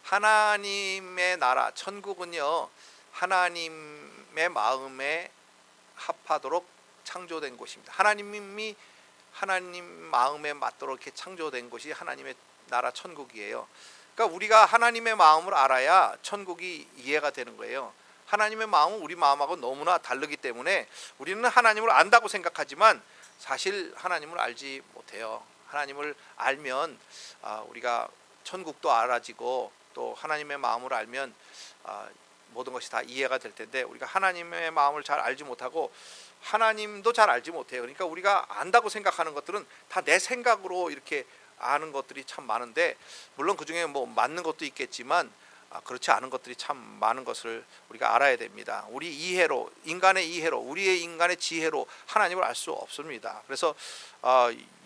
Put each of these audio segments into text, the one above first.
하나님의 나라 천국은요, 하나님의 마음에 합하도록 창조된 곳입니다. 하나님 마음에 맞도록 이렇게 창조된 곳이 하나님의 나라 천국이에요. 그러니까 우리가 하나님의 마음을 알아야 천국이 이해가 되는 거예요. 하나님의 마음은 우리 마음하고 너무나 다르기 때문에 우리는 하나님을 안다고 생각하지만 사실 하나님을 알지 못해요. 하나님을 알면 우리가 천국도 알아지고 또 하나님의 마음을 알면 모든 것이 다 이해가 될 텐데, 우리가 하나님의 마음을 잘 알지 못하고 하나님도 잘 알지 못해요. 그러니까 우리가 안다고 생각하는 것들은 다 내 생각으로 이렇게 아는 것들이 참 많은데, 물론 그 중에 뭐 맞는 것도 있겠지만 그렇지 않은 것들이 참 많은 것을 우리가 알아야 됩니다. 우리 이해로, 인간의 이해로, 우리의 인간의 지혜로 하나님을 알 수 없습니다. 그래서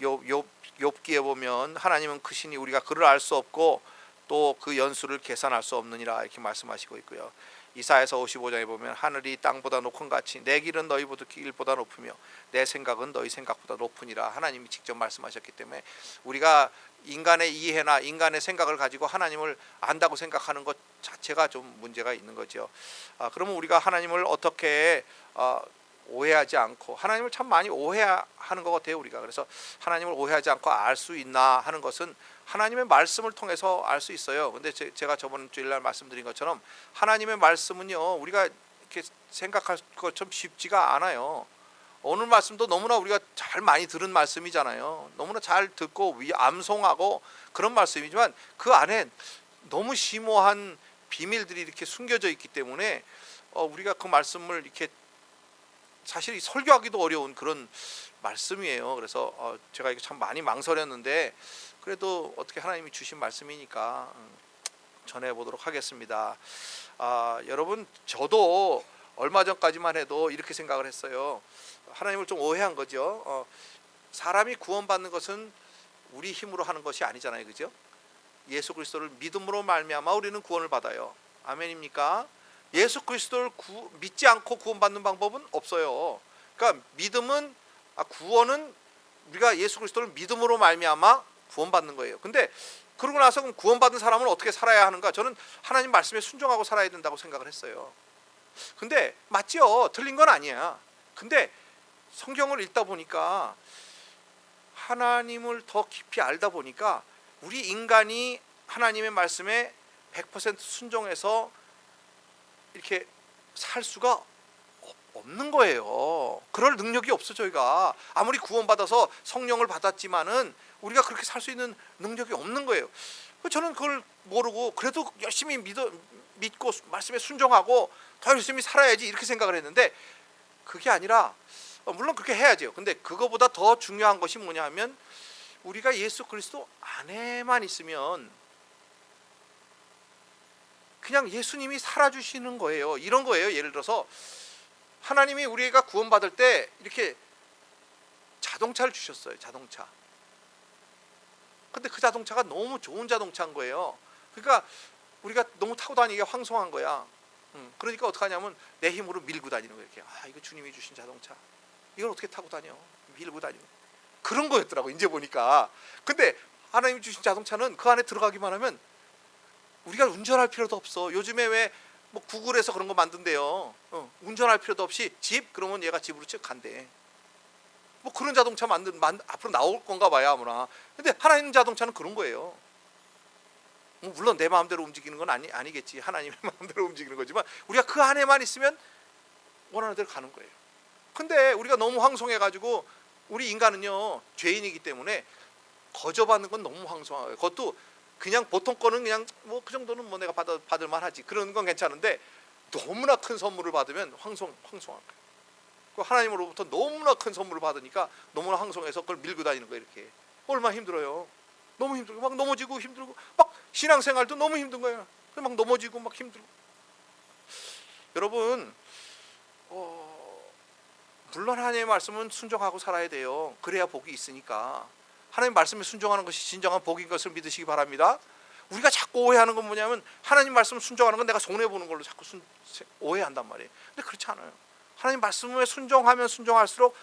욥기에 보면 하나님은 크시니 우리가 그를 알 수 없고 또 그 연수를 계산할 수 없느니라 이렇게 말씀하시고 있고요. 이사야서 55장에 보면 하늘이 땅보다 높은 같이 내 길은 너희보다 길보다 높으며 내 생각은 너희 생각보다 높으니라 하나님이 직접 말씀하셨기 때문에 우리가 인간의 이해나 인간의 생각을 가지고 하나님을 안다고 생각하는 것 자체가 좀 문제가 있는 거죠. 그러면 우리가 하나님을 어떻게 오해하지 않고, 하나님을 참 많이 오해하는 것 같아요 우리가. 그래서 하나님을 오해하지 않고 알 수 있나 하는 것은 하나님의 말씀을 통해서 알 수 있어요. 근데 제가 저번 주일날 말씀드린 것처럼 하나님의 말씀은요, 우리가 이렇게 생각할 것처럼 쉽지가 않아요. 오늘 말씀도 너무나 우리가 잘 많이 들은 말씀이잖아요. 너무나 잘 듣고 암송하고 그런 말씀이지만 그 안에 너무 심오한 비밀들이 이렇게 숨겨져 있기 때문에 우리가 그 말씀을 이렇게 사실 설교하기도 어려운 그런 말씀이에요. 그래서 제가 이거 참 많이 망설였는데 그래도 어떻게 하나님이 주신 말씀이니까 전해보도록 하겠습니다. 여러분, 저도 얼마 전까지만 해도 이렇게 생각을 했어요. 하나님을 좀 오해한 거죠. 사람이 구원받는 것은 우리 힘으로 하는 것이 아니잖아요, 그죠? 예수 그리스도를 믿음으로 말미암아 우리는 구원을 받아요. 아멘입니까? 예수 그리스도를 믿지 않고 구원받는 방법은 없어요. 그러니까 구원은 우리가 예수 그리스도를 믿음으로 말미암아 구원받는 거예요. 근데 그러고 나서 그럼 구원받은 사람은 어떻게 살아야 하는가? 저는 하나님 말씀에 순종하고 살아야 된다고 생각을 했어요. 근데 맞죠? 틀린 건 아니야. 근데 성경을 읽다 보니까 하나님을 더 깊이 알다 보니까 우리 인간이 하나님의 말씀에 100% 순종해서 이렇게 살 수가 없는 거예요. 그럴 능력이 없어. 저희가 아무리 구원받아서 성령을 받았지만은 우리가 그렇게 살 수 있는 능력이 없는 거예요. 저는 그걸 모르고 그래도 열심히 믿고 말씀에 순종하고 더 열심히 살아야지 이렇게 생각을 했는데, 그게 아니라 물론 그렇게 해야죠. 근데 그거보다 더 중요한 것이 뭐냐 하면 우리가 예수 그리스도 안에만 있으면 그냥 예수님이 살아주시는 거예요. 이런 거예요. 예를 들어서 하나님이 우리가 구원받을 때 이렇게 자동차를 주셨어요. 자동차. 근데 그 자동차가 너무 좋은 자동차인 거예요. 그러니까 우리가 너무 타고 다니기가 황송한 거야. 그러니까 어떻게 하냐면 내 힘으로 밀고 다니는 거예요. 이렇게. 이거 주님이 주신 자동차. 이걸 어떻게 타고 다녀? 밀고 다니는. 그런 거였더라고 이제 보니까. 근데 하나님이 주신 자동차는 그 안에 들어가기만 하면 우리가 운전할 필요도 없어. 요즘에 왜 뭐 구글에서 그런 거 만든대요. 운전할 필요도 없이 집 그러면 얘가 집으로 쭉 간대. 뭐 그런 자동차 앞으로 나올 건가 봐요 아무나. 근데 하나님 자동차는 그런 거예요. 물론 내 마음대로 움직이는 건 아니겠지. 하나님의 마음대로 움직이는 거지만 우리가 그 안에만 있으면 원하는 대로 가는 거예요. 근데 우리가 너무 황송해가지고 우리 인간은요 죄인이기 때문에 거저받는 건 너무 황송한 거예요. 그것도 그냥 보통 거는 그냥 뭐 그 정도는 뭐 내가 받을 만하지. 그런 건 괜찮은데 너무나 큰 선물을 받으면 황송한 거예요. 그 하나님으로부터 너무나 큰 선물을 받으니까 너무나 황송해서 그걸 밀고 다니는 거예요. 이렇게. 얼마나 힘들어요. 너무 힘들고 막 넘어지고 힘들고 막 신앙생활도 너무 힘든 거예요. 막 넘어지고 막 힘들고. 여러분, 물론 하나님의 말씀은 순종하고 살아야 돼요. 그래야 복이 있으니까. 하나님 말씀에 순종하는 것이 진정한 복인 것을 믿으시기 바랍니다. 우리가 자꾸 오해하는 건 뭐냐면 하나님 말씀을 순종하는 건 내가 손해보는 걸로 자꾸 오해한단 말이에요. 근데 그렇지 않아요. 하나님 말씀에 순종하면 순종할수록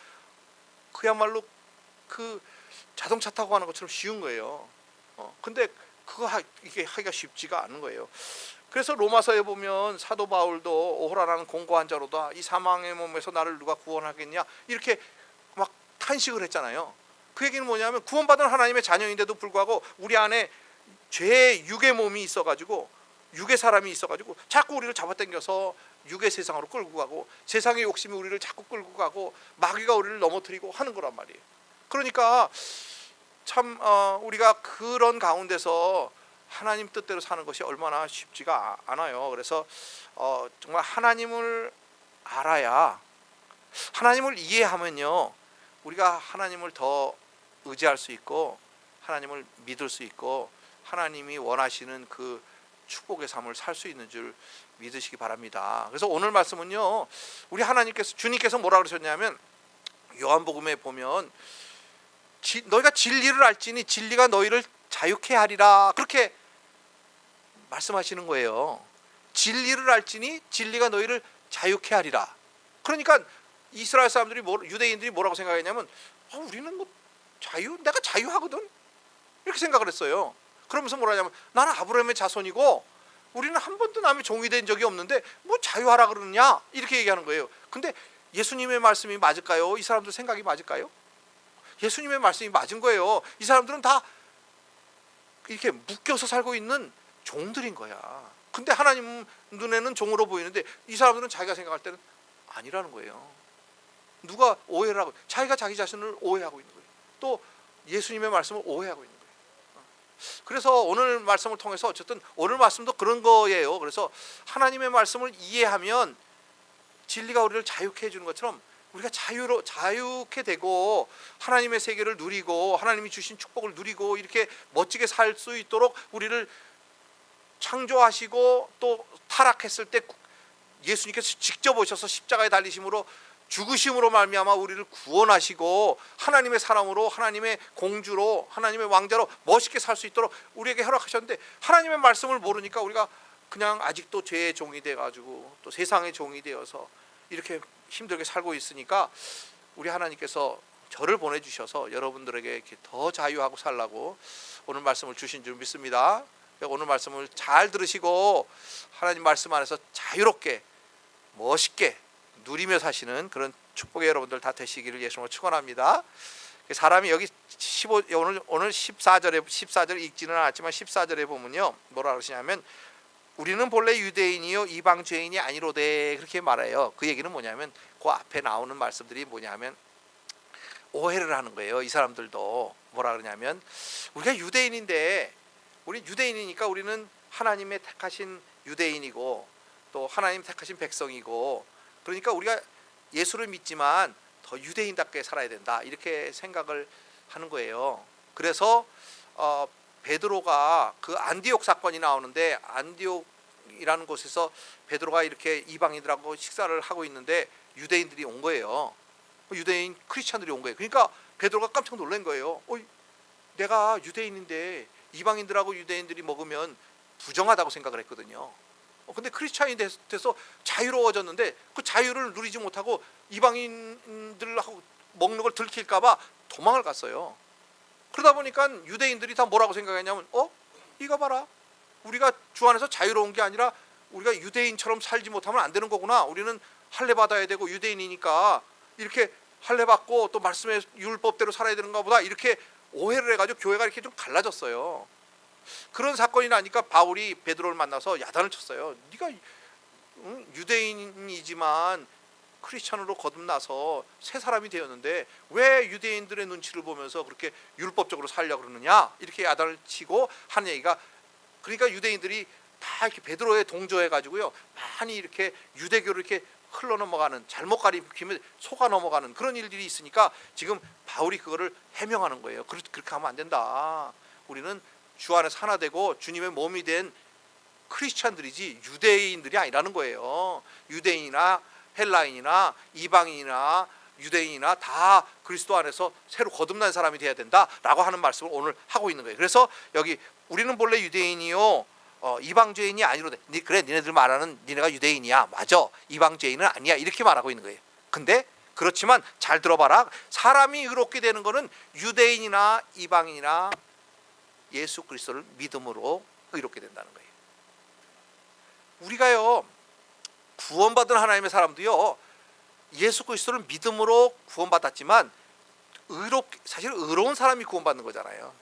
그야말로 그 자동차 타고 가는 것처럼 쉬운 거예요. 근데 이게 하기가 쉽지가 않은 거예요. 그래서 로마서에 보면 사도 바울도 오호라라는 공고한 자로다 이 사망의 몸에서 나를 누가 구원하겠냐 이렇게 막 탄식을 했잖아요. 그 얘기는 뭐냐면 구원받은 하나님의 자녀인데도 불구하고 우리 안에 죄의 육의 몸이 있어가지고 육의 사람이 있어가지고 자꾸 우리를 잡아당겨서 육의 세상으로 끌고 가고 세상의 욕심이 우리를 자꾸 끌고 가고 마귀가 우리를 넘어뜨리고 하는 거란 말이에요. 그러니까 참 우리가 그런 가운데서 하나님 뜻대로 사는 것이 얼마나 쉽지가 않아요. 그래서 정말 하나님을 알아야, 하나님을 이해하면요 우리가 하나님을 더 의지할 수 있고 하나님을 믿을 수 있고 하나님이 원하시는 그 축복의 삶을 살 수 있는 줄 믿으시기 바랍니다. 그래서 오늘 말씀은요 우리 주님께서 뭐라 그러셨냐면 요한복음에 보면 너희가 진리를 알지니 진리가 너희를 자유케 하리라 그렇게 말씀하시는 거예요. 진리를 알지니 진리가 너희를 자유케 하리라. 그러니까 이스라엘 사람들이 유대인들이 뭐라고 생각했냐면 우리는 뭐 내가 자유하거든 이렇게 생각을 했어요. 그러면서 뭐라 하냐면 나는 아브라함의 자손이고 우리는 한 번도 남의 종이 된 적이 없는데 뭐 자유하라 그러느냐 이렇게 얘기하는 거예요. 근데 예수님의 말씀이 맞을까요? 이 사람들 생각이 맞을까요? 예수님의 말씀이 맞은 거예요. 이 사람들은 다 이렇게 묶여서 살고 있는 종들인 거야. 근데 하나님 눈에는 종으로 보이는데 이 사람들은 자기가 생각할 때는 아니라는 거예요. 누가 오해를 하고 자기가 자기 자신을 오해하고 있는 거예요. 또 예수님의 말씀을 오해하고 있는 거예요. 그래서 오늘 말씀을 통해서 어쨌든 오늘 말씀도 그런 거예요. 그래서 하나님의 말씀을 이해하면 진리가 우리를 자유케 해주는 것처럼 우리가 자유케 되고 하나님의 세계를 누리고 하나님이 주신 축복을 누리고 이렇게 멋지게 살 수 있도록 우리를 창조하시고 또 타락했을 때 예수님께서 직접 오셔서 십자가에 달리심으로 죽으심으로 말미암아 우리를 구원하시고 하나님의 사람으로 하나님의 공주로 하나님의 왕자로 멋있게 살 수 있도록 우리에게 허락하셨는데 하나님의 말씀을 모르니까 우리가 그냥 아직도 죄의 종이 돼가지고 또 세상의 종이 되어서 이렇게 힘들게 살고 있으니까 우리 하나님께서 저를 보내주셔서 여러분들에게 이렇게 더 자유하고 살라고 오늘 말씀을 주신 줄 믿습니다. 오늘 말씀을 잘 들으시고 하나님 말씀 안에서 자유롭게 멋있게 누리며 사시는 그런 축복의 여러분들 다 되시기를 예수님으로 축원합니다. 사람이 여기 오늘 14절 읽지는 않았지만 14절에 보면요 뭐라 그러시냐면 우리는 본래 유대인이요 이방 죄인이 아니로되 그렇게 말해요. 그 얘기는 뭐냐면 그 앞에 나오는 말씀들이 뭐냐면 오해를 하는 거예요. 이 사람들도 뭐라 그러냐면 우리가 유대인인데 우리 유대인이니까 우리는 하나님의 택하신 유대인이고 또 하나님 택하신 백성이고 그러니까 우리가 예수를 믿지만 더 유대인답게 살아야 된다 이렇게 생각을 하는 거예요. 그래서 베드로가 그 안디옥 사건이 나오는데 안디옥이라는 곳에서 베드로가 이렇게 이방인들하고 식사를 하고 있는데 유대인들이 온 거예요. 유대인 크리스찬들이 온 거예요. 그러니까 베드로가 깜짝 놀란 거예요. 내가 유대인인데 이방인들하고 유대인들이 먹으면 부정하다고 생각을 했거든요. 근데 크리스찬이 돼서 자유로워졌는데 그 자유를 누리지 못하고 이방인들하고 먹는 걸 들킬까 봐 도망을 갔어요. 그러다 보니까 유대인들이 다 뭐라고 생각했냐면 이거 봐라 우리가 주 안에서 자유로운 게 아니라 우리가 유대인처럼 살지 못하면 안 되는 거구나. 우리는 할례 받아야 되고 유대인이니까 이렇게 할례 받고 또 말씀의 율법대로 살아야 되는가 보다 이렇게 오해를 해가지고 교회가 이렇게 좀 갈라졌어요. 그런 사건이 나니까 바울이 베드로를 만나서 야단을 쳤어요. 네가 유대인이지만 크리스찬으로 거듭나서 새 사람이 되었는데 왜 유대인들의 눈치를 보면서 그렇게 율법적으로 살려고 그러느냐 이렇게 야단을 치고 하는 얘기가 그러니까 유대인들이 다 이렇게 베드로에 동조해 가지고요 많이 이렇게 유대교를 이렇게 흘러 넘어가는 잘못 가리키면 속아 넘어가는 그런 일들이 있으니까 지금 바울이 그거를 해명하는 거예요. 그렇게 하면 안 된다. 우리는 주 안에서 하나 되고 주님의 몸이 된 크리스찬들이지 유대인들이 아니라는 거예요. 유대인이나 헬라인이나 이방인이나 유대인이나 다 그리스도 안에서 새로 거듭난 사람이 되어야 된다라고 하는 말씀을 오늘 하고 있는 거예요. 그래서 여기 우리는 본래 유대인이요 이방 죄인이 아니로되 그래 니네들 말하는 니네가 유대인이야 맞아 이방 죄인은 아니야 이렇게 말하고 있는 거예요. 근데 그렇지만 잘 들어봐라. 사람이 의롭게 되는 것은 유대인이나 이방인이나 예수 그리스도를 믿음으로 의롭게 된다는 거예요. 우리가요, 구원받은 하나님의 사람도요, 예수 그리스도를 믿음으로 구원받았지만 사실 의로운 사람이 구원받는 거잖아요.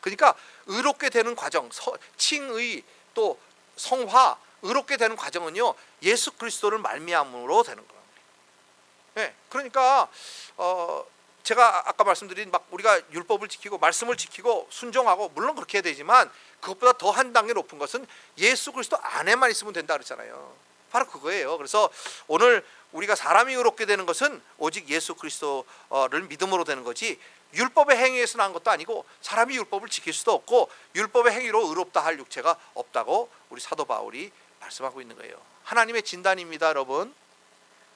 그러니까 의롭게 되는 과정, 칭의 또 성화, 의롭게 되는 과정은요, 예수 그리스도를 말미암으로 되는 거예요. 네, 그러니까 제가 아까 말씀드린 막 우리가 율법을 지키고 말씀을 지키고 순종하고 물론 그렇게 해야 되지만 그것보다 더 한 단계 높은 것은 예수 그리스도 안에만 있으면 된다 그랬잖아요. 바로 그거예요. 그래서 오늘 우리가 사람이 의롭게 되는 것은 오직 예수 그리스도를 믿음으로 되는 거지, 율법의 행위에서 난 것도 아니고 사람이 율법을 지킬 수도 없고 율법의 행위로 의롭다 할 육체가 없다고 우리 사도 바울이 말씀하고 있는 거예요. 하나님의 진단입니다, 여러분.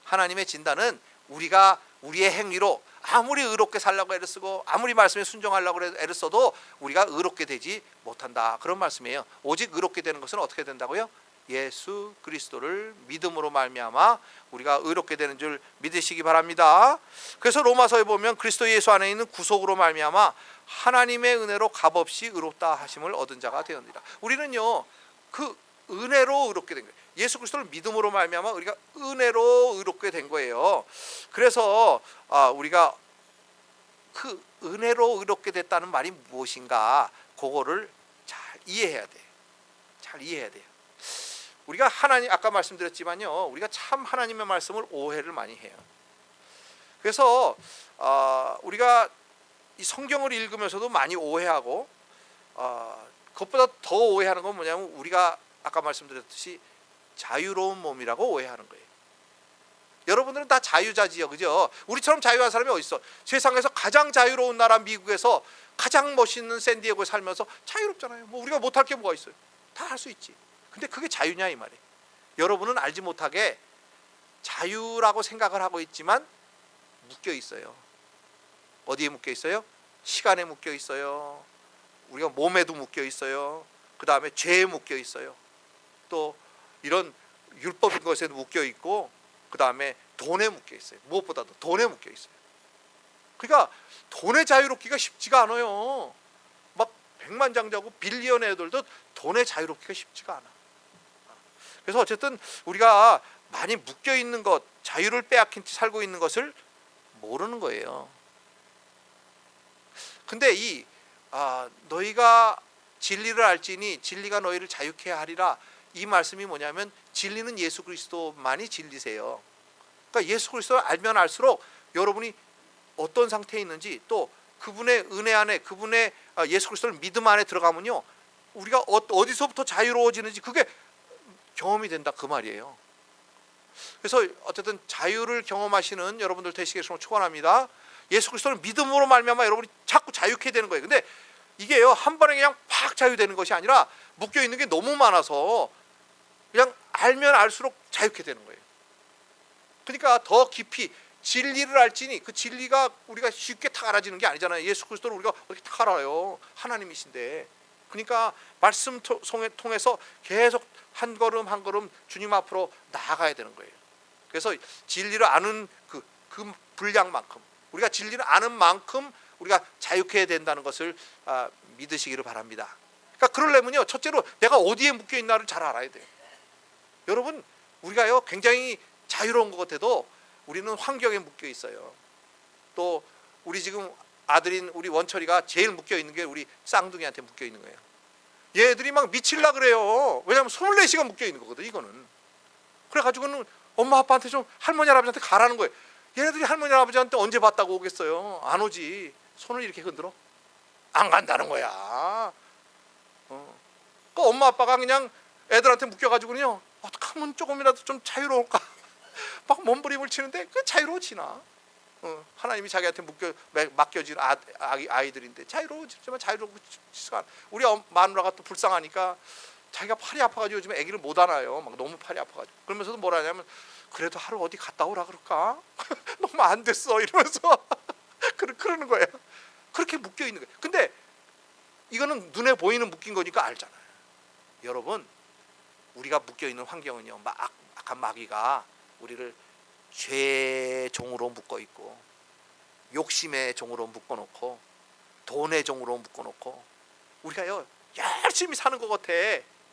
하나님의 진단은 우리가 우리의 행위로 아무리 의롭게 살려고 애를 쓰고 아무리 말씀에 순종하려고 애를 써도 우리가 의롭게 되지 못한다, 그런 말씀이에요. 오직 의롭게 되는 것은 어떻게 된다고요? 예수 그리스도를 믿음으로 말미암아 우리가 의롭게 되는 줄 믿으시기 바랍니다. 그래서 로마서에 보면 그리스도 예수 안에 있는 구속으로 말미암아 하나님의 은혜로 값없이 의롭다 하심을 얻은 자가 되었느니라. 우리는요, 그 은혜로 의롭게 된 거예요. 예수 그리스도를 믿음으로 말미암아 우리가 은혜로 의롭게 된 거예요. 그래서 우리가 그 은혜로 의롭게 됐다는 말이 무엇인가, 그거를 잘 이해해야 돼. 잘 이해해야 돼요. 우리가 하나님, 아까 말씀드렸지만요, 우리가 참 하나님의 말씀을 오해를 많이 해요. 그래서 우리가 이 성경을 읽으면서도 많이 오해하고, 그것보다 더 오해하는 건 뭐냐면 우리가 아까 말씀드렸듯이 자유로운 몸이라고 오해하는 거예요. 여러분들은 다 자유자지요, 그죠? 우리처럼 자유한 사람이 어디 있어? 세상에서 가장 자유로운 나라 미국에서 가장 멋있는 샌디에고에 살면서 자유롭잖아요. 뭐 우리가 못할 게 뭐가 있어요? 다 할 수 있지. 근데 그게 자유냐 이 말이에요. 여러분은 알지 못하게 자유라고 생각을 하고 있지만 묶여 있어요. 어디에 묶여 있어요? 시간에 묶여 있어요. 우리가 몸에도 묶여 있어요. 그 다음에 죄에 묶여 있어요. 또 이런 율법인 것에도 묶여 있고, 그 다음에 돈에 묶여 있어요. 무엇보다도 돈에 묶여 있어요. 그러니까 돈에 자유롭기가 쉽지가 않아요. 막 백만장자고 빌리언애들도 돈에 자유롭기가 쉽지가 않아. 그래서 어쨌든 우리가 많이 묶여 있는 것, 자유를 빼앗긴 채 살고 있는 것을 모르는 거예요. 근데 너희가 진리를 알지니 진리가 너희를 자유케 하리라, 이 말씀이 뭐냐면 진리는 예수 그리스도만이 진리세요. 그러니까 예수 그리스도를 알면 알수록 여러분이 어떤 상태에 있는지, 또 그분의 은혜 안에, 그분의 예수 그리스도를 믿음 안에 들어가면요, 우리가 어디서부터 자유로워지는지 그게 경험이 된다, 그 말이에요. 그래서 어쨌든 자유를 경험하시는 여러분들 되시기를 축원합니다. 예수 그리스도를 믿음으로 말미암아 여러분이 자꾸 자유케 되는 거예요. 근데 이게요, 한 번에 그냥 팍 자유되는 것이 아니라 묶여 있는 게 너무 많아서 그냥 알면 알수록 자유케 되는 거예요. 그러니까 더 깊이 진리를 알지니, 그 진리가 우리가 쉽게 탁 알아지는 게 아니잖아요. 예수 그리스도를 우리가 어떻게 탁 알아요? 하나님이신데. 그러니까 말씀 통해서 계속 한 걸음 한 걸음 주님 앞으로 나아가야 되는 거예요. 그래서 진리를 아는 그 분량만큼, 우리가 진리를 아는 만큼 우리가 자유케 된다는 것을 믿으시기를 바랍니다. 그러니까 그러려면요, 첫째로 내가 어디에 묶여 있나를 잘 알아야 돼요. 여러분, 우리가요 굉장히 자유로운 것 같아도 우리는 환경에 묶여 있어요. 또 우리 지금 아들인 우리 원철이가 제일 묶여 있는 게 우리 쌍둥이한테 묶여 있는 거예요. 얘들이 막 미칠라 그래요. 왜냐하면 24시간 묶여 있는 거거든, 이거는. 그래가지고는 엄마 아빠한테 좀, 할머니 할아버지한테 가라는 거예요. 얘네들이 할머니 할아버지한테 언제 봤다고 오겠어요? 안 오지. 손을 이렇게 흔들어? 안 간다는 거야. 그 엄마 아빠가 그냥 애들한테 묶여가지고는요, 어떻게 하면 조금이라도 좀 자유로울까? 막 몸부림을 치는데 그 자유로워지나? 하나님이 자기한테 맡겨진 아이들인데 자유로워지지만 자유로워지지가 않아. 우리 마누라가 또 불쌍하니까 자기가 팔이 아파가지고 요즘 아기를 못 안아요. 막 너무 팔이 아파가지고. 그러면서도 뭐라 하냐면, 그래도 하루 어디 갔다 오라 그럴까? 너무 안 됐어 이러면서 그러는 거예요. 그렇게 묶여 있는 거예요. 근데 이거는 눈에 보이는 묶인 거니까 알잖아요. 여러분, 우리가 묶여 있는 환경은요, 악한 마귀가 우리를 죄의 종으로 묶어 있고, 욕심의 종으로 묶어 놓고, 돈의 종으로 묶어 놓고, 우리가요 열심히 사는 것 같아.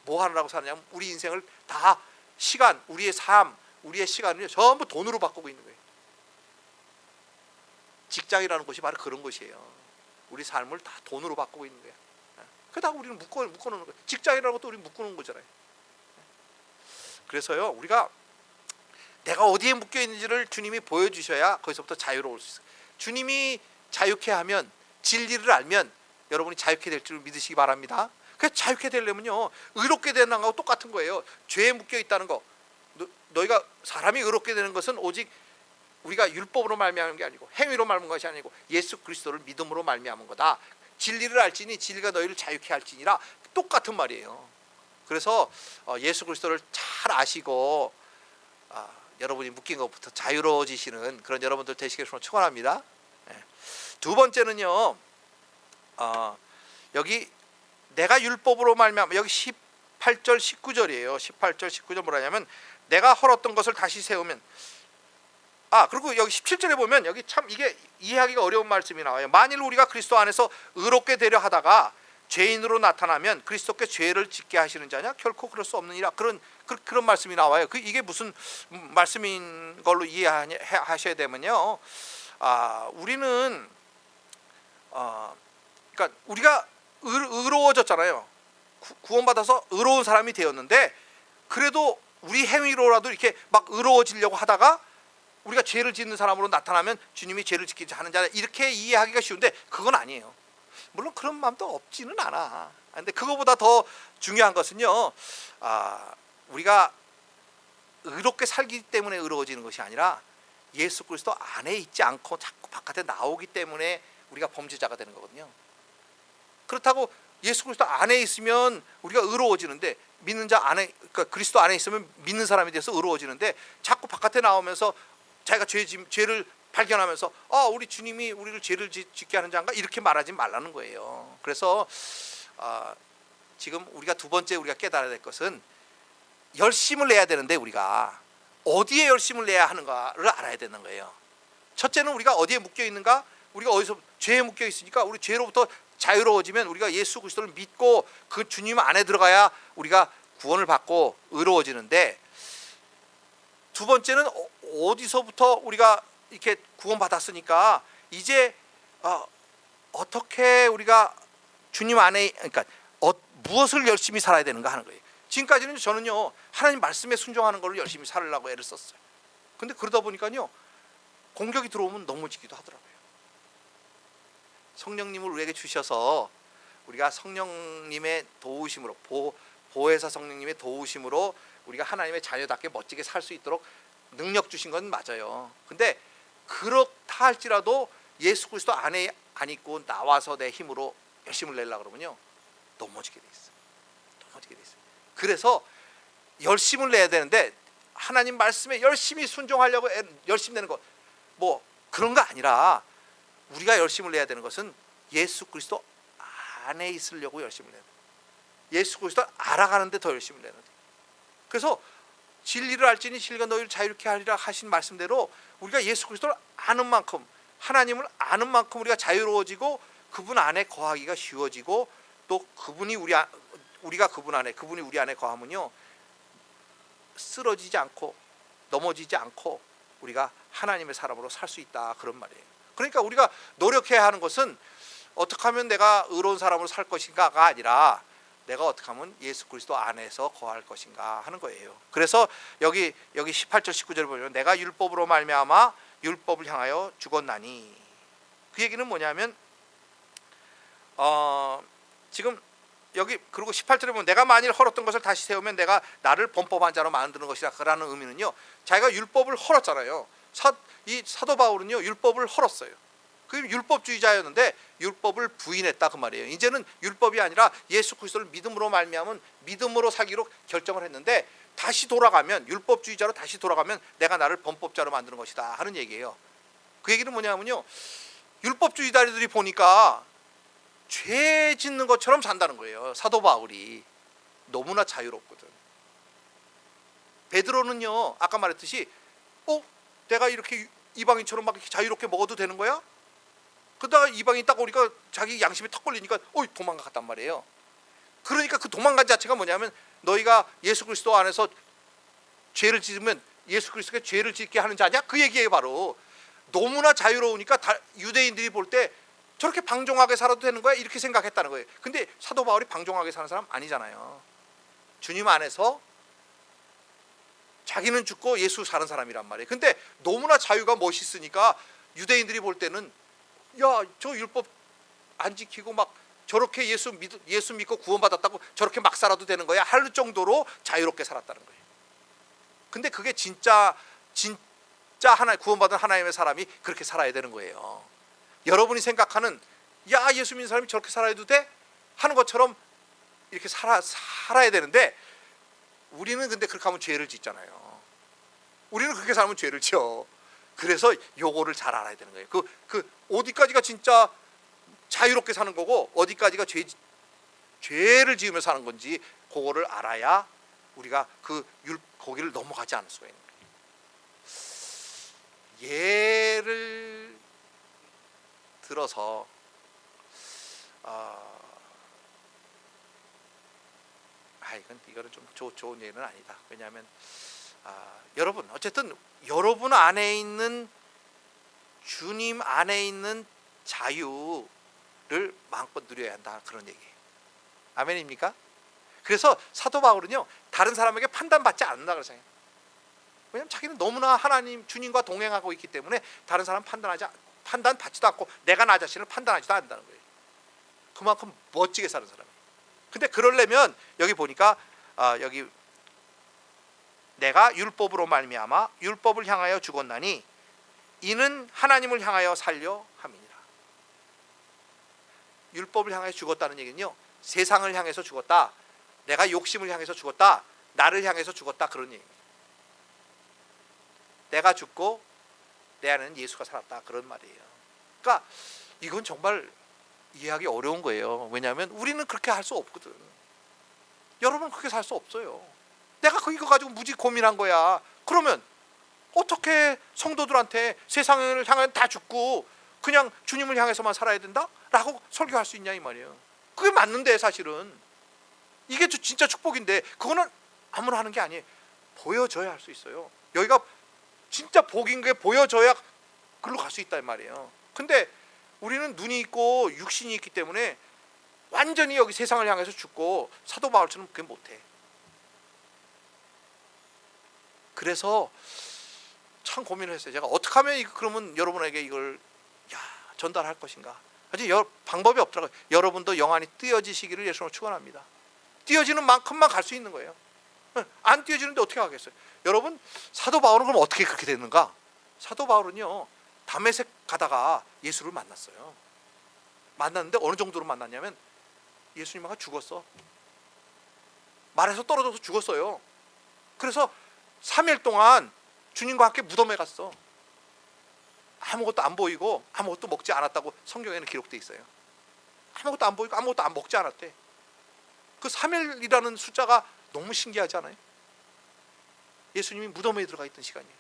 뭐 하느라고 사느냐면 우리 인생을 다 시간, 우리의 삶, 우리의 시간을 전부 돈으로 바꾸고 있는 거예요. 직장이라는 곳이 바로 그런 곳이에요. 우리 삶을 다 돈으로 바꾸고 있는 거야. 그러다가 우리는 묶어놓는 거예요. 직장이라는 것도 우리 묶어놓은 거잖아요. 그래서요 우리가 내가 어디에 묶여 있는지를 주님이 보여주셔야 거기서부터 자유로울 수 있어요. 주님이 자유케 하면, 진리를 알면 여러분이 자유케 될 줄 믿으시기 바랍니다. 그래서 자유케 되려면요 의롭게 되는 것하고 똑같은 거예요. 죄에 묶여 있다는 거. 너희가 사람이 의롭게 되는 것은 오직 우리가 율법으로 말미암은 게 아니고 행위로 말미암은 것이 아니고 예수 그리스도를 믿음으로 말미암은 거다. 진리를 알지니 진리가 너희를 자유케 할지니라. 똑같은 말이에요. 그래서 예수 그리스도를 잘 아시고 여러분이 묶인 것부터 자유로워지시는 그런 여러분들 되시기를 축원합니다. 두 번째는요 여기 내가 율법으로 말미암아, 여기 18절 19절이에요 18절 19절 뭐라냐면 내가 헐었던 것을 다시 세우면, 그리고 여기 17절에 보면 여기 참 이게 이해하기가 어려운 말씀이 나와요. 만일 우리가 그리스도 안에서 의롭게 되려 하다가 죄인으로 나타나면 그리스도께 죄를 짓게 하시는 자냐? 결코 그럴 수 없느니라. 그런 말씀이 나와요. 이게 무슨 말씀인 걸로 이해하셔야 되면요, 우리는 그러니까 우리가 의로워졌잖아요. 구원받아서 의로운 사람이 되었는데 그래도 우리 행위로라도 이렇게 막 의로워지려고 하다가 우리가 죄를 짓는 사람으로 나타나면 주님이 죄를 짓게 하는 자냐, 이렇게 이해하기가 쉬운데 그건 아니에요. 물론 그런 마음도 없지는 않아. 근데 그거보다 더 중요한 것은요, 우리가 의롭게 살기 때문에 의로워지는 것이 아니라 예수 그리스도 안에 있지 않고 자꾸 바깥에 나오기 때문에 우리가 범죄자가 되는 거거든요. 그렇다고 예수 그리스도 안에 있으면 우리가 의로워지는데, 믿는 자 안에, 그러니까 그리스도 안에 있으면 믿는 사람이 돼서 의로워지는데 자꾸 바깥에 나오면서 자기가 죄를 발견하면서 우리 주님이 우리를 죄를 짓게 하는 자인가, 이렇게 말하지 말라는 거예요. 그래서 지금 우리가 두 번째 우리가 깨달아야 될 것은 열심을 내야 되는데 우리가 어디에 열심을 내야 하는가를 알아야 되는 거예요. 첫째는 우리가 어디에 묶여 있는가, 우리가 어디서 죄에 묶여 있으니까 우리 죄로부터 자유로워지면 우리가 예수 그리스도를 믿고 그 주님 안에 들어가야 우리가 구원을 받고 의로워지는데, 두 번째는 어디서부터 우리가 이렇게 구원받았으니까 이제 어떻게 우리가 주님 안에, 그러니까 무엇을 열심히 살아야 되는가 하는 거예요. 지금까지는 저는요 하나님 말씀에 순종하는 걸 열심히 살으려고 애를 썼어요. 근데 그러다 보니까요 공격이 들어오면 넘어지기도 하더라고요. 성령님을 우리에게 주셔서 우리가 성령님의 도우심으로, 보혜사 성령님의 도우심으로 우리가 하나님의 자녀답게 멋지게 살 수 있도록 능력 주신 건 맞아요. 근데 그렇다 할지라도 예수 그리스도 안에 안 있고 나와서 내 힘으로 열심을 내려고 그러면요 넘어지게 돼 있어요. 넘어지게 돼 있어요. 그래서 열심을 내야 되는데 하나님 말씀에 열심히 순종하려고 열심 내는 것, 뭐 그런 거 아니라 우리가 열심을 내야 되는 것은 예수 그리스도 안에 있으려고 열심을 내야 돼요. 예수 그리스도 알아가는데 더 열심을 내는 거예요. 그래서 진리를 알지니 진리가 너희를 자유케 하리라 하신 말씀대로 우리가 예수 그리스도를 아는 만큼, 하나님을 아는 만큼 우리가 자유로워지고 그분 안에 거하기가 쉬워지고, 또 그분이 우리가 그분 안에, 그분이 우리 안에 거하면요 쓰러지지 않고 넘어지지 않고 우리가 하나님의 사람으로 살 수 있다, 그런 말이에요. 그러니까 우리가 노력해야 하는 것은 어떻게 하면 내가 의로운 사람으로 살 것인가가 아니라 내가 어떻게 하면 예수 그리스도 안에서 거할 것인가 하는 거예요. 그래서 여기 18절 19절 보면 내가 율법으로 말미암아 율법을 향하여 죽었나니, 그 얘기는 뭐냐면 지금 여기 그리고 18절에 보면 내가 만일 헐었던 것을 다시 세우면 내가 나를 범법한 자로 만드는 것이라, 그라는 의미는요 자기가 율법을 헐었잖아요. 이 사도 바울은요 율법을 헐었어요. 그 율법주의자였는데 율법을 부인했다, 그 말이에요. 이제는 율법이 아니라 예수 그리스도를 믿음으로 말미암은 믿음으로 살기로 결정을 했는데, 다시 돌아가면, 율법주의자로 다시 돌아가면 내가 나를 범법자로 만드는 것이다 하는 얘기예요. 그 얘기는 뭐냐면요 율법주의자들이 보니까 죄 짓는 것처럼 산다는 거예요. 사도 바울이 너무나 자유롭거든. 베드로는요 아까 말했듯이 내가 이렇게 이방인처럼 막 이렇게 자유롭게 먹어도 되는 거야? 그러다가 이방인이 딱 오니까 자기 양심에 턱 걸리니까 도망갔단 말이에요. 그러니까 그 도망간 자체가 뭐냐면 너희가 예수 그리스도 안에서 죄를 짓으면 예수 그리스도가 죄를 짓게 하는 자냐? 그 얘기예요. 바로 너무나 자유로우니까 유대인들이 볼 때 저렇게 방종하게 살아도 되는 거야? 이렇게 생각했다는 거예요. 근데 사도 바울이 방종하게 사는 사람 아니잖아요. 주님 안에서 자기는 죽고 예수 사는 사람이란 말이에요. 근데 너무나 자유가 멋있으니까 유대인들이 볼 때는 야, 저 율법 안 지키고 막 저렇게 예수 믿고 구원받았다고 저렇게 막 살아도 되는 거야? 할 정도로 자유롭게 살았다는 거예요. 근데 그게 진짜 구원받은 하나님의 사람이 그렇게 살아야 되는 거예요. 여러분이 생각하는 야, 예수 믿는 사람이 저렇게 살아도 돼? 하는 것처럼 이렇게 살아야 되는데 우리는 근데 그렇게 하면 죄를 짓잖아요. 우리는 그렇게 살면 죄를 지어. 그래서 요거를 잘 알아야 되는 거예요. 그 어디까지가 진짜 자유롭게 사는 거고 어디까지가 죄를 지으며 사는 건지 그거를 알아야 우리가 거기를 넘어가지 않을 수가 있는 거예요. 예를 들어서 이거는 좀 좋은 예는 아니다. 왜냐하면 여러분 어쨌든 여러분 안에 있는 주님 안에 있는 자유를 마음껏 누려야 한다, 그런 얘기예요. 아멘입니까? 그래서 사도 바울은요 다른 사람에게 판단받지 않는다 그러잖아요. 왜냐하면 자기는 너무나 하나님 주님과 동행하고 있기 때문에 다른 사람 판단받지도 않고 내가 나 자신을 판단하지도 않는다는 거예요. 그만큼 멋지게 사는 사람이에요. 근데 그러려면 여기 보니까 여기 내가 율법으로 말미암아 율법을 향하여 죽었나니 이는 하나님을 향하여 살려 함이니라. 율법을 향하여 죽었다는 얘기는요 세상을 향해서 죽었다, 내가 욕심을 향해서 죽었다, 나를 향해서 죽었다, 그런 얘기입니다. 내가 죽고 내 안에는 예수가 살았다, 그런 말이에요. 그러니까 이건 정말 이해하기 어려운 거예요. 왜냐하면 우리는 그렇게 할 수 없거든. 여러분은 그렇게 살 수 없어요. 내가 이거 가지고 무지 고민한 거야. 그러면 어떻게 성도들한테 세상을 향해 다 죽고 그냥 주님을 향해서만 살아야 된다? 라고 설교할 수 있냐 이 말이에요. 그게 맞는데 사실은 이게 진짜 축복인데 그거는 아무나 하는 게 아니에요. 보여줘야 할 수 있어요. 여기가 진짜 복인 게 보여줘야 글로 갈 수 있다 이 말이에요. 근데 우리는 눈이 있고 육신이 있기 때문에 완전히 여기 세상을 향해서 죽고 사도 바울처럼 그게 못해. 그래서 참 고민을 했어요. 제가 어떻게 하면 그러면 여러분에게 이걸 전달할 것인가. 아직 방법이 없더라고요. 여러분도 영안이 띄어지시기를 예수로 축원합니다. 띄어지는 만큼만 갈 수 있는 거예요. 안 띄어지는데 어떻게 하겠어요. 여러분 사도 바울은 그럼 어떻게 그렇게 됐는가. 사도 바울은요 다메섹 가다가 예수를 만났어요. 만났는데 어느 정도로 만났냐면 예수님하고 죽었어. 말에서 떨어져서 죽었어요. 그래서 3일 동안 주님과 함께 무덤에 갔어. 아무것도 안 보이고 아무것도 먹지 않았다고 성경에는 기록되어 있어요. 아무것도 안 보이고 아무것도 안 먹지 않았대. 그 3일이라는 숫자가 너무 신기하지 않아요? 예수님이 무덤에 들어가 있던 시간이에요.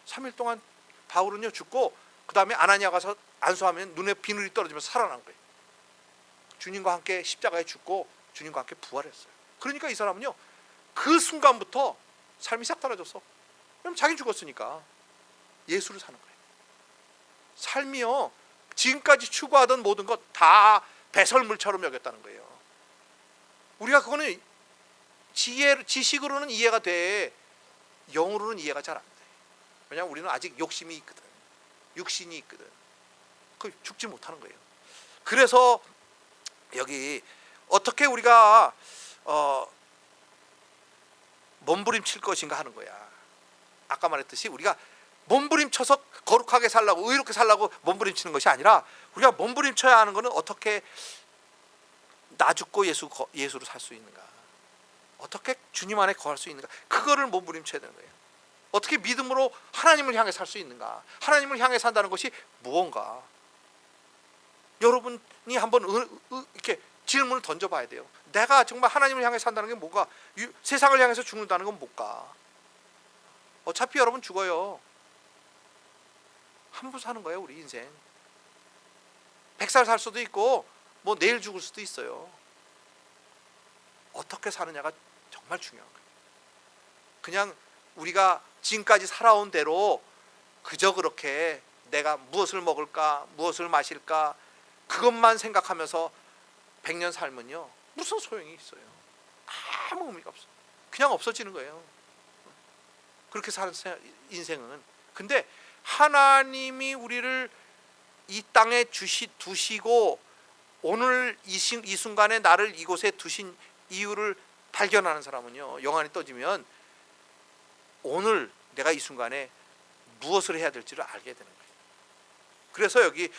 3일 동안 바울은요 죽고 그 다음에 아나니아 가서 안수하면 눈에 비늘이 떨어지면서 살아난 거예요. 주님과 함께 십자가에 죽고 주님과 함께 부활했어요. 그러니까 이 사람은요 그 순간부터 삶이 싹 달라졌어. 그럼 자기 죽었으니까 예수를 사는 거예요. 삶이요 지금까지 추구하던 모든 것 다 배설물처럼 여겼다는 거예요. 우리가 그거는 지식으로는 이해가 돼, 영으로는 이해가 잘 안 돼. 왜냐하면 우리는 아직 욕심이 있거든, 육신이 있거든. 그 죽지 못하는 거예요. 그래서 여기 어떻게 우리가 몸부림칠 것인가 하는 거야. 아까 말했듯이 우리가 몸부림쳐서 거룩하게 살라고 의롭게 살라고 몸부림치는 것이 아니라 우리가 몸부림쳐야 하는 것은 어떻게 나 죽고 예수로 살 수 있는가, 어떻게 주님 안에 거할 수 있는가, 그거를 몸부림쳐야 되는 거예요. 어떻게 믿음으로 하나님을 향해 살 수 있는가, 하나님을 향해 산다는 것이 무언가. 여러분이 한번 이렇게 질문을 던져봐야 돼요. 내가 정말 하나님을 향해 산다는 게 뭔가, 세상을 향해서 죽는다는 건 뭘까? 어차피 여러분 죽어요. 한 번 사는 거예요 우리 인생. 100살 살 수도 있고 뭐 내일 죽을 수도 있어요. 어떻게 사느냐가 정말 중요한 거예요. 그냥 우리가 지금까지 살아온 대로 그저 그렇게 내가 무엇을 먹을까, 무엇을 마실까 그것만 생각하면서 100년 살면요 무슨 소용이 있어요. 아무 의미가 없어요. 그냥 없어지는 거예요. 그렇게 사는 인생은. 근데 하나님이 우리를 이 땅에 두시고 오늘 이 순간에 나를 이곳에 두신 이유를 발견하는 사람은요, 영안이 떠지면 오늘 내가 이 순간에 무엇을 해야 될지를 알게 되는 거예요. 그래서 여기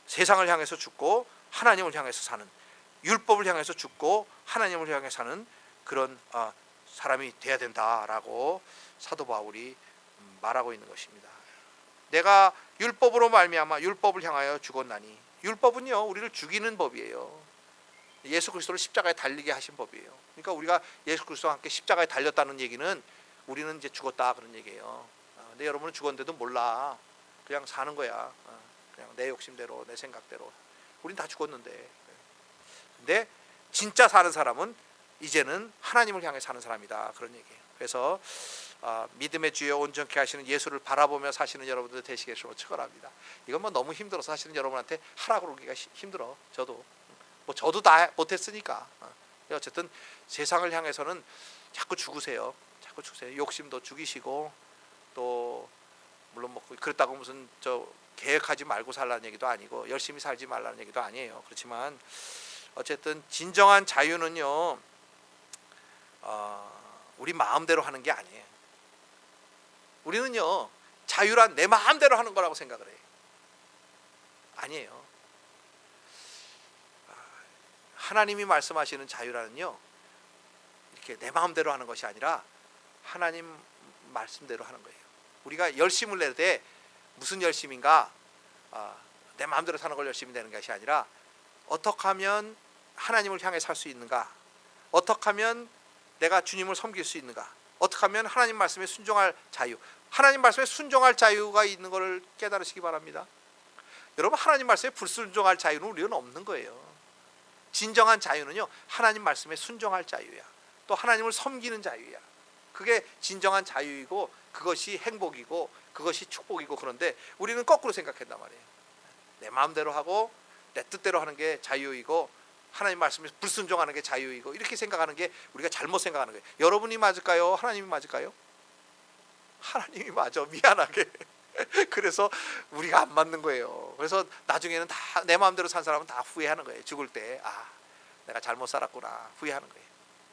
세상을 향해서 죽고 하나님을 향해서 사는, 율법을 향해서 죽고 하나님을 향해서 사는 그런 사람이 돼야 된다라고 사도 바울이 말하고 있는 것입니다. 내가 율법으로 말미암아 율법을 향하여 죽었나니, 율법은요 우리를 죽이는 법이에요. 예수 그리스도를 십자가에 달리게 하신 법이에요. 그러니까 우리가 예수 그리스도와 함께 십자가에 달렸다는 얘기는 우리는 이제 죽었다 그런 얘기예요. 근데 여러분은 죽었는데도 몰라. 그냥 사는 거야. 그냥 내 욕심대로, 내 생각대로. 우린 다 죽었는데. 근데 진짜 사는 사람은 이제는 하나님을 향해 사는 사람이다 그런 얘기예요. 그래서 믿음의 주여 온전케 하시는 예수를 바라보며 사시는 여러분들 되시기를 축원합니다. 이건 뭐 너무 힘들어서 사실은 여러분한테 하라고 그러기가 힘들어. 저도 다 못했으니까. 어쨌든 세상을 향해서는 자꾸 죽으세요. 욕심도 죽이시고, 또 물론 뭐 그렇다고 무슨 계획하지 말고 살라는 얘기도 아니고 열심히 살지 말라는 얘기도 아니에요. 그렇지만 어쨌든 진정한 자유는요 우리 마음대로 하는 게 아니에요. 우리는요 자유란 내 마음대로 하는 거라고 생각을 해요. 아니에요. 하나님이 말씀하시는 자유라는요 이렇게 내 마음대로 하는 것이 아니라 하나님 말씀대로 하는 거예요. 우리가 열심을 낼 때 무슨 열심인가, 내 마음대로 사는 걸 열심히 내는 것이 아니라 어떻게 하면 하나님을 향해 살 수 있는가, 어떻게 하면 내가 주님을 섬길 수 있는가, 어떻게 하면 하나님 말씀에 순종할 자유, 하나님 말씀에 순종할 자유가 있는 것을 깨달으시기 바랍니다. 여러분, 하나님 말씀에 불순종할 자유는 우리는 없는 거예요. 진정한 자유는요 하나님 말씀에 순종할 자유야. 또 하나님을 섬기는 자유야. 그게 진정한 자유이고 그것이 행복이고 그것이 축복이고. 그런데 우리는 거꾸로 생각한단 말이에요. 내 마음대로 하고 내 뜻대로 하는 게 자유이고 하나님 말씀에 불순종하는 게 자유이고, 이렇게 생각하는 게 우리가 잘못 생각하는 거예요. 여러분이 맞을까요? 하나님이 맞을까요? 하나님이 맞아. 미안하게. 그래서 우리가 안 맞는 거예요. 그래서 나중에는 다 내 마음대로 산 사람은 다 후회하는 거예요. 죽을 때 내가 잘못 살았구나 후회하는 거예요.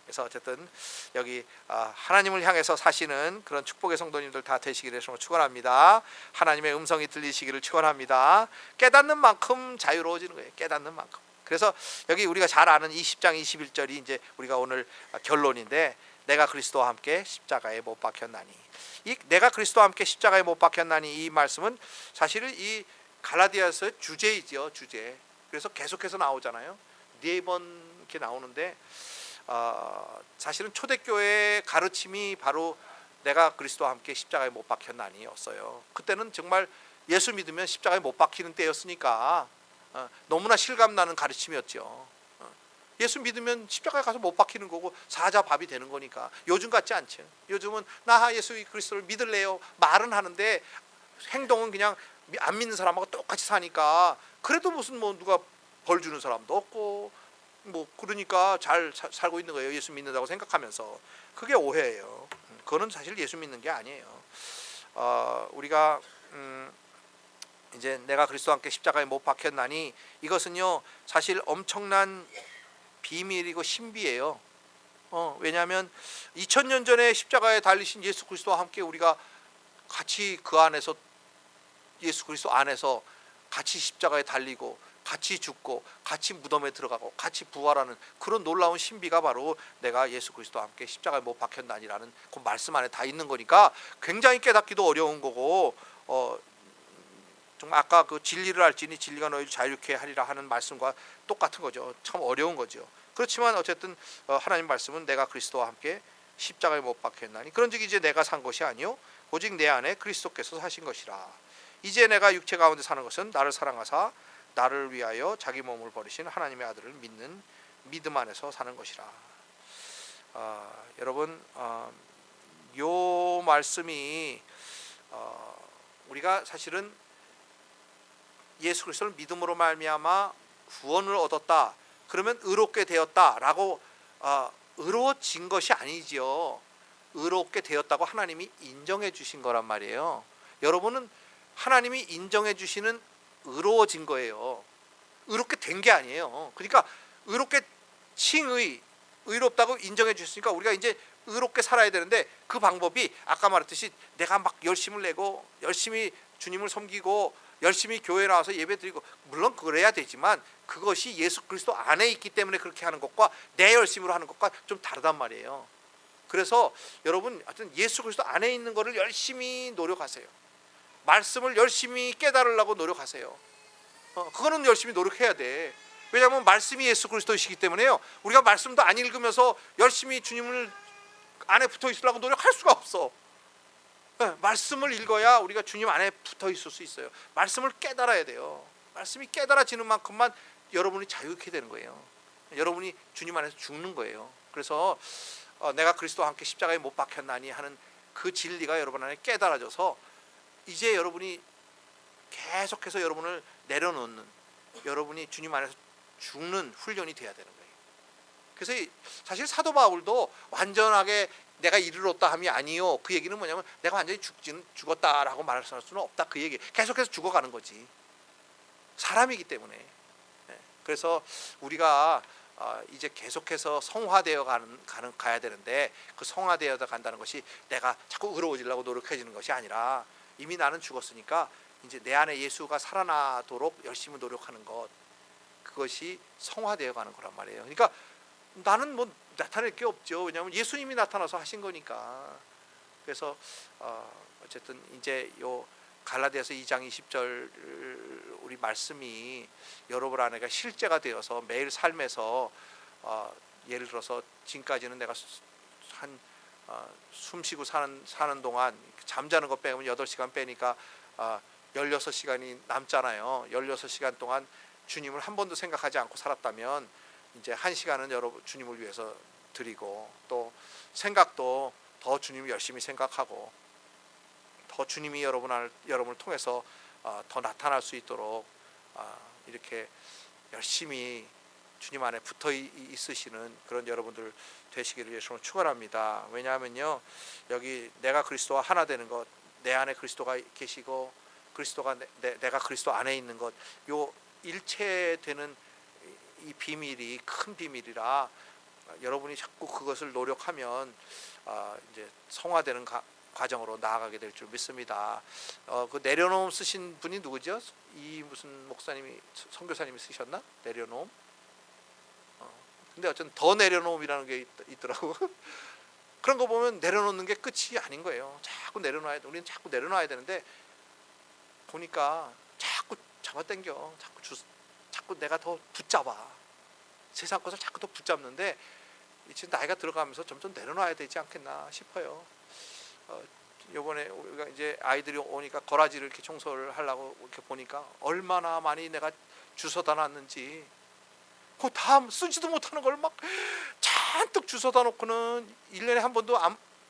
그래서 어쨌든 여기 하나님을 향해서 사시는 그런 축복의 성도님들 다 되시기를 축원합니다. 하나님의 음성이 들리시기를 축원합니다. 깨닫는 만큼 자유로워지는 거예요. 깨닫는 만큼. 그래서 여기 우리가 잘 아는 이 10장 21절이 이제 우리가 오늘 결론인데, 내가 그리스도와 함께 십자가에 못 박혔나니, 이 내가 그리스도와 함께 십자가에 못 박혔나니 이 말씀은 사실은 이 갈라디아서의 주제이죠. 주제. 그래서 계속해서 나오잖아요. 4번 이렇게 나오는데 사실은 초대교회의 가르침이 바로 내가 그리스도와 함께 십자가에 못 박혔나니였어요. 그때는 정말 예수 믿으면 십자가에 못 박히는 때였으니까 너무나 실감나는 가르침이었죠. 예수 믿으면 십자가에 가서 못 박히는 거고 사자밥이 되는 거니까. 요즘 같지 않죠. 요즘은 나 예수 그리스도를 믿을래요 말은 하는데 행동은 그냥 안 믿는 사람하고 똑같이 사니까, 그래도 무슨 뭐 누가 벌 주는 사람도 없고 뭐 그러니까 잘 살고 있는 거예요. 예수 믿는다고 생각하면서. 그게 오해예요. 그거는 사실 예수 믿는 게 아니에요. 우리가 이제 내가 그리스도와 함께 십자가에 못 박혔나니, 이것은요 사실 엄청난 비밀이고 신비예요. 왜냐하면 2000년 전에 십자가에 달리신 예수 그리스도와 함께 우리가 같이 그 안에서, 예수 그리스도 안에서 같이 십자가에 달리고 같이 죽고 같이 무덤에 들어가고 같이 부활하는 그런 놀라운 신비가 바로 내가 예수 그리스도와 함께 십자가에 못 박혔나니라는 그 말씀 안에 다 있는 거니까 굉장히 깨닫기도 어려운 거고, 정말 아까 그 진리를 알지니 진리가 너희를 자유케 하리라 하는 말씀과 똑같은 거죠. 참 어려운 거죠. 그렇지만 어쨌든 하나님 말씀은 내가 그리스도와 함께 십자가에 못 박혔나니, 그런즉 이제 내가 산 것이 아니요 오직 내 안에 그리스도께서 사신 것이라. 이제 내가 육체 가운데 사는 것은 나를 사랑하사 나를 위하여 자기 몸을 버리신 하나님의 아들을 믿는 믿음 안에서 사는 것이라. 여러분, 요 말씀이 우리가 사실은 예수 그리스도를 믿음으로 말미암아 구원을 얻었다, 그러면 의롭게 되었다라고 의로워진 것이 아니지요. 의롭게 되었다고 하나님이 인정해 주신 거란 말이에요. 여러분은 하나님이 인정해 주시는 의로워진 거예요. 의롭게 된 게 아니에요. 그러니까 의롭게 칭의, 의롭다고 인정해 주셨으니까 우리가 이제 의롭게 살아야 되는데, 그 방법이 아까 말했듯이 내가 막 열심을 내고 열심히 주님을 섬기고 열심히 교회에 나와서 예배드리고, 물론 그래야 되지만 그것이 예수 그리스도 안에 있기 때문에 그렇게 하는 것과 내 열심으로 하는 것과 좀 다르단 말이에요. 그래서 여러분, 하여튼 예수 그리스도 안에 있는 것을 열심히 노력하세요. 말씀을 열심히 깨달으려고 노력하세요. 그거는 열심히 노력해야 돼. 왜냐하면 말씀이 예수 그리스도이시기 때문에요. 우리가 말씀도 안 읽으면서 열심히 주님을 안에 붙어 있으려고 노력할 수가 없어. 말씀을 읽어야 우리가 주님 안에 붙어 있을 수 있어요. 말씀을 깨달아야 돼요. 말씀이 깨달아지는 만큼만 여러분이 자유케 되는 거예요. 여러분이 주님 안에서 죽는 거예요. 그래서 내가 그리스도와 함께 십자가에 못 박혔나니 하는 그 진리가 여러분 안에 깨달아져서 이제 여러분이 계속해서 여러분을 내려놓는, 여러분이 주님 안에서 죽는 훈련이 돼야 되는 거예요. 그래서 사실 사도 바울도 완전하게 내가 이르렀다 함이 아니요, 그 얘기는 뭐냐면 내가 완전히 죽었다라고 말할 수는 없다, 그 얘기. 계속해서 죽어가는 거지, 사람이기 때문에. 그래서 우리가 이제 계속해서 성화되어 가야 되는데, 그 성화되어 간다는 것이 내가 자꾸 의로워지려고 노력해지는 것이 아니라, 이미 나는 죽었으니까 이제 내 안에 예수가 살아나도록 열심히 노력하는 것, 그것이 성화되어 가는 거란 말이에요. 그러니까 나는 뭐 나타낼 게 없죠. 왜냐하면 예수님이 나타나서 하신 거니까. 그래서 어쨌든 이제 요 갈라디아서 2장 20절 우리 말씀이 여러분 안에가 실제가 되어서 매일 삶에서 예를 들어서 지금까지는 내가 한 숨쉬고 사는 동안 잠자는 거 빼면 8시간 빼니까 16시간이 남잖아요. 16시간 동안 주님을 한 번도 생각하지 않고 살았다면 이제 1시간은 여러분 주님을 위해서 드리고, 또 생각도 더 주님을 열심히 생각하고, 더 주님이 여러분을 통해서 더 나타날 수 있도록 이렇게 열심히 주님 안에 붙어 있으시는 그런 여러분들 되시기를 예수로 축원합니다. 왜냐하면요, 여기 내가 그리스도와 하나 되는 것, 내 안에 그리스도가 계시고 그리스도가 내가 그리스도 안에 있는 것, 요 일체되는 이 비밀이 큰 비밀이라 여러분이 자꾸 그것을 노력하면 이제 성화되는 과정으로 나아가게 될 줄 믿습니다. 그 내려놓음 쓰신 분이 누구죠? 이 무슨 목사님이, 선교사님이 쓰셨나? 내려놓음. 근데 어쨌든 더 내려놓음이라는 게 있더라고. 그런 거 보면 내려놓는 게 끝이 아닌 거예요. 자꾸 내려놔야 돼. 우리는 자꾸 내려놔야 되는데, 보니까 자꾸 잡아당겨. 자꾸 내가 더 붙잡아. 세상 것을 자꾸 더 붙잡는데, 이제 나이가 들어가면서 점점 내려놔야 되지 않겠나 싶어요. 요번에 우리가 이제 아이들이 오니까 거라지를 이렇게 청소를 하려고 이렇게 보니까 얼마나 많이 내가 주워다 놨는지, 그 다음 쓰지도 못하는 걸 막 잔뜩 주워다 놓고는 1년에 한 번도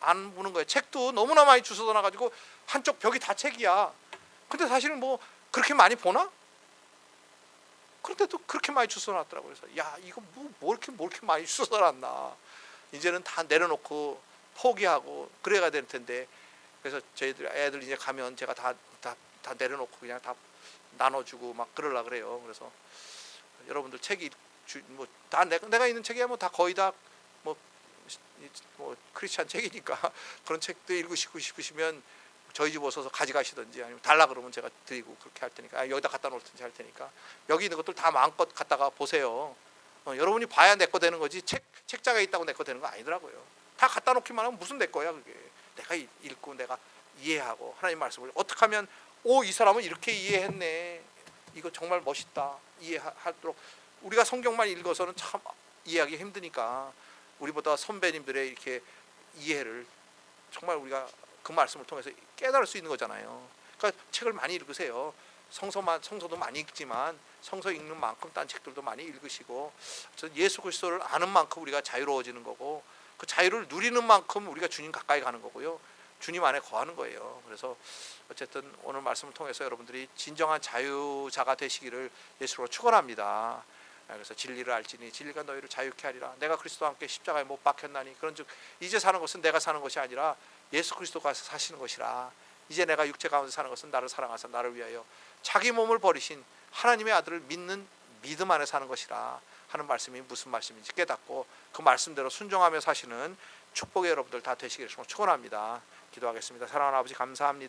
안 보는 거예요. 책도 너무나 많이 주워다 놔가지고 한쪽 벽이 다 책이야. 근데 사실은 뭐 그렇게 많이 보나? 그런데도 그렇게 많이 주워 놨더라고요. 그래서 야, 이거 뭐 이렇게 많이 주워 놨나. 이제는 다 내려놓고 포기하고 그래야 될 텐데. 그래서 저희들 애들 이제 가면 제가 다 내려놓고 그냥 다 나눠주고 막 그러려 그래요. 그래서 여러분들 책이 뭐 다 내가 있는 책이야 뭐 다 거의 다 뭐 크리스찬 책이니까 그런 책도 읽으시고 싶으시면 저희 집 오셔서 가져가시든지, 아니면 달라 그러면 제가 드리고 그렇게 할 테니까, 여기다 갖다 놓든지 할 테니까 여기 있는 것들 다 마음껏 갖다가 보세요. 여러분이 봐야 내 거 되는 거지, 책장에 있다고 내 거 되는 거 아니더라고요. 다 갖다 놓기만 하면 무슨 내 거야 그게. 내가 읽고 내가 이해하고 하나님 말씀을 어떻게 하면 이 사람은 이렇게 이해했네, 이거 정말 멋있다, 이해하도록. 우리가 성경만 읽어서는 참 이해하기 힘드니까 우리보다 선배님들의 이렇게 이해를 정말 우리가 그 말씀을 통해서 깨달을 수 있는 거잖아요. 그러니까 책을 많이 읽으세요. 성서도 많이 읽지만 성서 읽는 만큼 딴 책들도 많이 읽으시고 예수 그리스도를 아는 만큼 우리가 자유로워지는 거고 그 자유를 누리는 만큼 우리가 주님 가까이 가는 거고요. 주님 안에 거하는 거예요. 그래서 어쨌든 오늘 말씀을 통해서 여러분들이 진정한 자유자가 되시기를 예수로 축원합니다. 그래서 진리를 알지니 진리가 너희를 자유케 하리라. 내가 그리스도와 함께 십자가에 못 박혔나니 그런즉 이제 사는 것은 내가 사는 것이 아니라 예수 그리스도가 사시는 것이라. 이제 내가 육체 가운데 사는 것은 나를 사랑하사 나를 위하여 자기 몸을 버리신 하나님의 아들을 믿는 믿음 안에 사는 것이라 하는 말씀이 무슨 말씀인지 깨닫고 그 말씀대로 순종하며 사시는 축복의 여러분들 다 되시기를 축원합니다. 기도하겠습니다. 사랑하는 아버지 감사합니다.